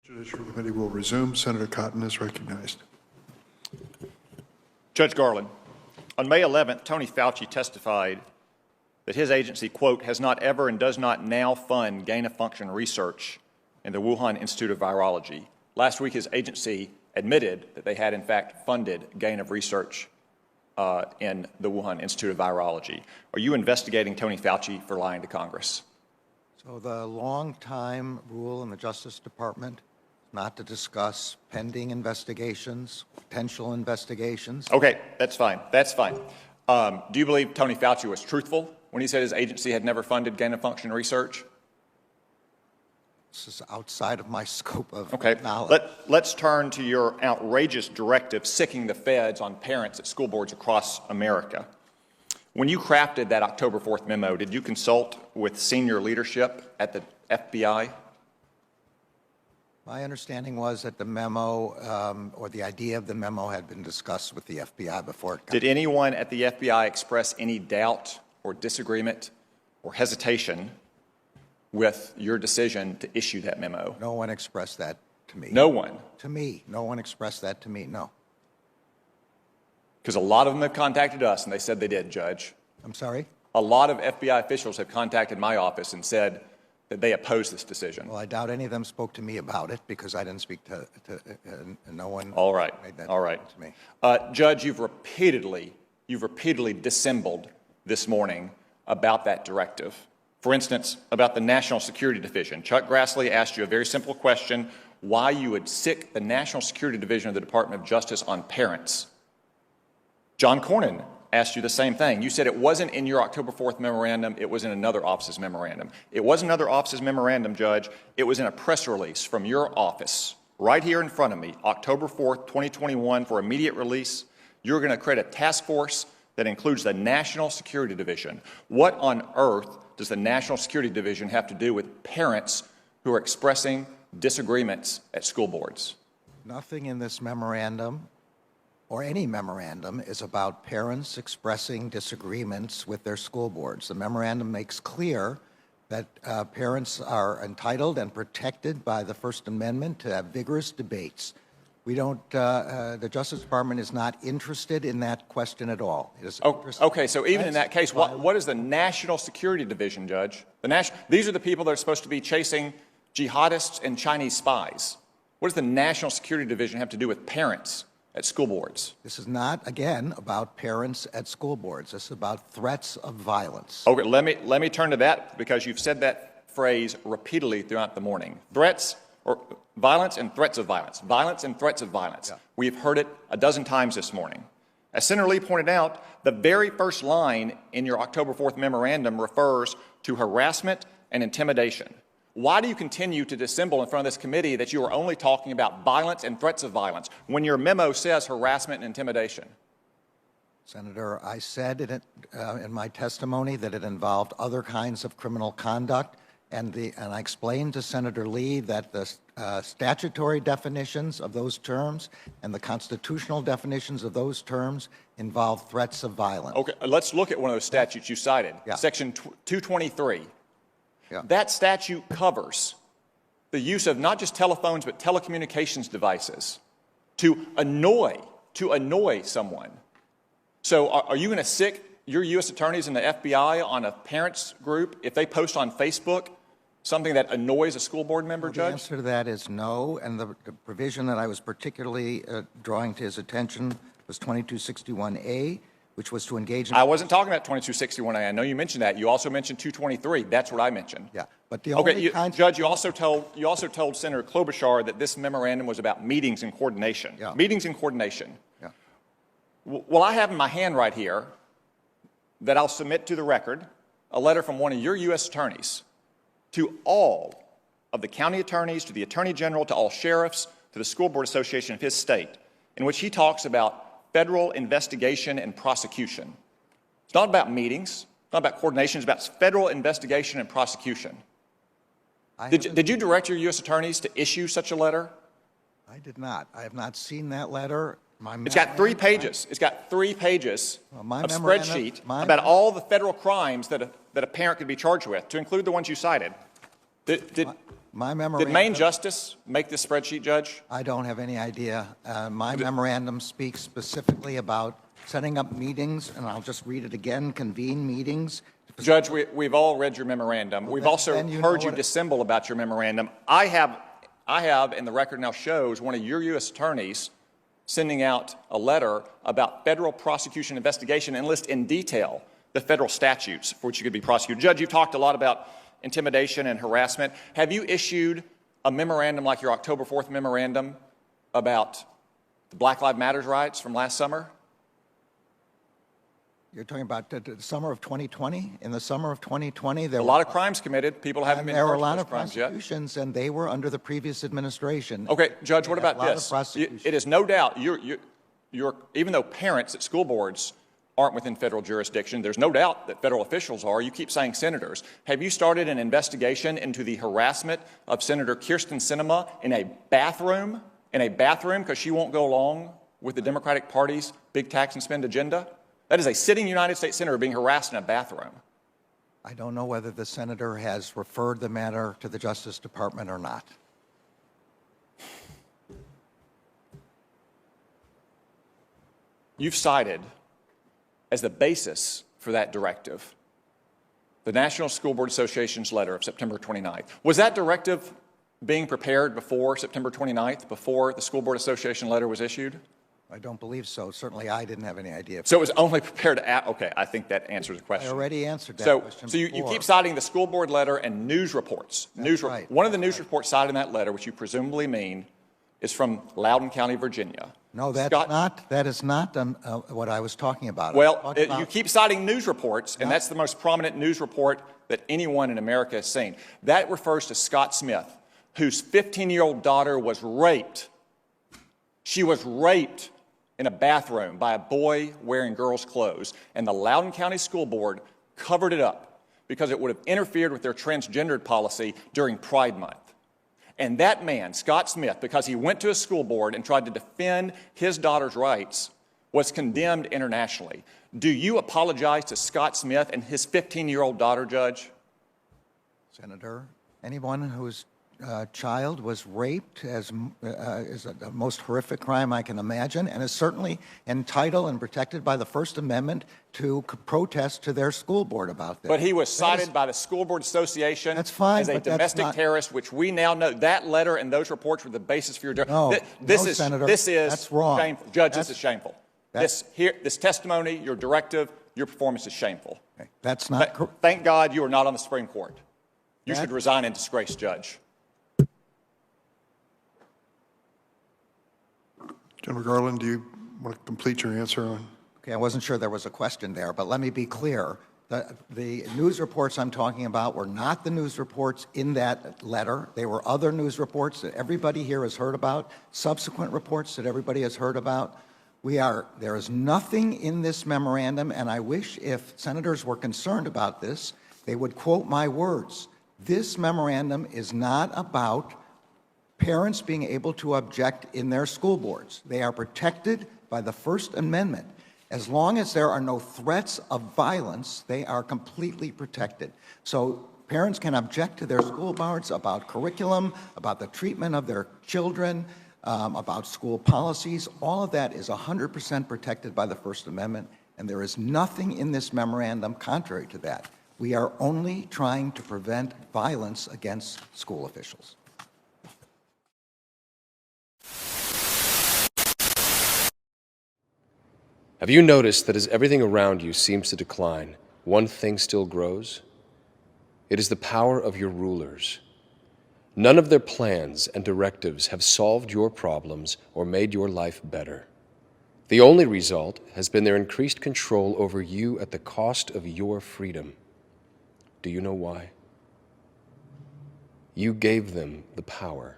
Judiciary Committee will resume. Senator Cotton is recognized. Judge Garland, on May 11th, Tony Fauci testified that his agency, quote, has not ever and does not now fund gain-of-function research in the Wuhan Institute of Virology. Last week, his agency admitted that they had, in fact, funded gain of research in the Wuhan Institute of Virology. Are you investigating Tony Fauci for lying to Congress? So the long-time rule in the Justice Department not to discuss pending investigations, potential investigations. Okay, that's fine. That's fine. Do you believe Tony Fauci was truthful when he said his agency had never funded gain-of-function research? This is outside of my scope of knowledge. Let's turn to your outrageous directive sicking the feds on parents at school boards across America. When you crafted that October 4th memo, did you consult with senior leadership at the FBI? My understanding was that the memo, or the idea of the memo, had been discussed with the FBI before it got. Did anyone at the FBI express any doubt or disagreement or hesitation with your decision to issue that memo? No one expressed that to me. No one? To me. No one expressed that to me, no. Because a lot of them have contacted us, and they said they did, Judge. I'm sorry? A lot of FBI officials have contacted my office and said that they oppose this decision. Well, I doubt any of them spoke to me about it because I didn't speak to no one. All right. Made that All right. to me. Judge, you've repeatedly dissembled this morning about that directive. For instance, about the National Security Division. Chuck Grassley asked you a very simple question, why you would sick the National Security Division of the Department of Justice on parents. John Cornyn asked you the same thing. You said it wasn't in your October 4th memorandum, it was in another office's memorandum. It wasn't another office's memorandum, Judge. It was in a press release from your office, right here in front of me, October 4th, 2021, for immediate release. You're going to create a task force that includes the National Security Division. What on earth does the National Security Division have to do with parents who are expressing disagreements at school boards? Nothing in this memorandum or any memorandum is about parents expressing disagreements with their school boards. The memorandum makes clear that parents are entitled and protected by the First Amendment to have vigorous debates. We don't, the Justice Department is not interested in that question at all. It is okay, so even in that case, what is the National Security Division, Judge? These are the people that are supposed to be chasing jihadists and Chinese spies. What does the National Security Division have to do with parents at school boards? This is not, again, about parents at school boards. This is about threats of violence. Okay, let me turn to that because you've said that phrase repeatedly throughout the morning. Threats or violence and threats of violence. Violence and threats of violence. Yeah. We've heard it a dozen times this morning. As Senator Lee pointed out, the very first line in your October 4th memorandum refers to harassment and intimidation. Why do you continue to dissemble in front of this committee that you are only talking about violence and threats of violence when your memo says harassment and intimidation? Senator, I said in my testimony that it involved other kinds of criminal conduct, and I explained to Senator Lee that the statutory definitions of those terms and the constitutional definitions of those terms involve threats of violence. Okay, let's look at one of those statutes you cited, yeah. Section 223. Yeah. That statute covers the use of not just telephones but telecommunications devices to annoy someone. So are you going to sick your U.S. attorneys and the FBI on a parents group if they post on Facebook something that annoys a school board member, Judge? The answer to that is no, and the provision that I was particularly drawing to his attention was 2261A, which was to engage in... I wasn't talking about 2261A. I know you mentioned that. You also mentioned 223. That's what I mentioned. Yeah, but the only Judge, you also told Senator Klobuchar that this memorandum was about meetings and coordination. Yeah. Meetings and coordination. Yeah. Well, I have in my hand right here that I'll submit to the record a letter from one of your U.S. attorneys to all of the county attorneys, to the Attorney General, to all sheriffs, to the School Board Association of his state, in which he talks about federal investigation and prosecution. It's not about meetings. It's not about coordination. It's about federal investigation and prosecution. Did you direct your U.S. attorneys to issue such a letter? I did not. I have not seen that letter. It's got 3 pages. It's got 3 pages of spreadsheet about all the federal crimes that a parent could be charged with, to include the ones you cited. My Did memorandum. Maine Justice make this spreadsheet, Judge? I don't have any idea. My memorandum speaks specifically about setting up meetings, and I'll just read it again, convene meetings. Judge, we've all read your memorandum. We've also then you know heard you what dissemble about your memorandum. I have, and the record now shows, one of your U.S. attorneys sending out a letter about federal prosecution investigation and list in detail the federal statutes for which you could be prosecuted. Judge, you've talked a lot about intimidation and harassment. Have you issued a memorandum like your October 4th memorandum about the Black Lives Matter riots from last summer? You're talking about the summer of 2020? In the summer of 2020, there A were lot of crimes committed. People haven't been there were a charged lot for of those crimes yet. prosecutions, and they were under the previous administration. Okay, Judge, what about A lot of this? prosecutions. It is no doubt, even though parents at school boards aren't within federal jurisdiction, there's no doubt that federal officials are. You keep saying senators. Have you started an investigation into the harassment of Senator Kirsten Sinema in a bathroom because she won't go along with the Democratic Party's big tax and spend agenda? That is a sitting United States senator being harassed in a bathroom. I don't know whether the senator has referred the matter to the Justice Department or not. You've cited as the basis for that directive the National School Board Association's letter of September 29th. Was that directive being prepared before September 29th, before the School Board Association letter was issued? I don't believe so. Certainly, I didn't have any idea. So it was only prepared okay, I think that answers the I question. already answered that So question you before. keep citing the school board letter and news reports. Right. One of the news reports cited in that letter, which you presumably mean, is from Loudoun County, Virginia. No, that's Scott- not. That is not what I was talking about. Well, you keep citing news reports, and that's the most prominent news report that anyone in America has seen. That refers to Scott Smith, whose 15-year-old daughter was raped. She was raped in a bathroom by a boy wearing girls' clothes, and the Loudoun County School Board covered it up because it would have interfered with their transgendered policy during Pride Month. And that man, Scott Smith, because he went to a school board and tried to defend his daughter's rights, was condemned internationally. Do you apologize to Scott Smith and his 15-year-old daughter, Judge? Senator, anyone whose child was raped is the most horrific crime I can imagine, and is certainly entitled and protected by the First Amendment to protest to their school board about this. But he was cited by the School Board Association That's fine, as a but that's domestic not- terrorist, which we now know that letter and those reports were the basis for your. No, Senator, this is that's wrong. Shameful. Judge, this That's- is shameful. This testimony, your directive, your performance is shameful. That's not correct. Thank God you are not on the Supreme Court. You should resign in disgrace, Judge. General Garland, do you want to complete your answer on? Okay, I wasn't sure there was a question there, but let me be clear. The news reports I'm talking about were not the news reports in that letter. They were other news reports that everybody here has heard about, subsequent reports that everybody has heard about. There is nothing in this memorandum, and I wish if senators were concerned about this, they would quote my words. This memorandum is not about parents being able to object in their school boards. They are protected by the First Amendment. As long as there are no threats of violence, they are completely protected. So parents can object to their school boards about curriculum, about the treatment of their children, about school policies. All of that is 100% protected by the First Amendment, and there is nothing in this memorandum contrary to that. We are only trying to prevent violence against school officials. Have you noticed that as everything around you seems to decline, one thing still grows? It is the power of your rulers. None of their plans and directives have solved your problems or made your life better. The only result has been their increased control over you at the cost of your freedom. Do you know why? You gave them the power.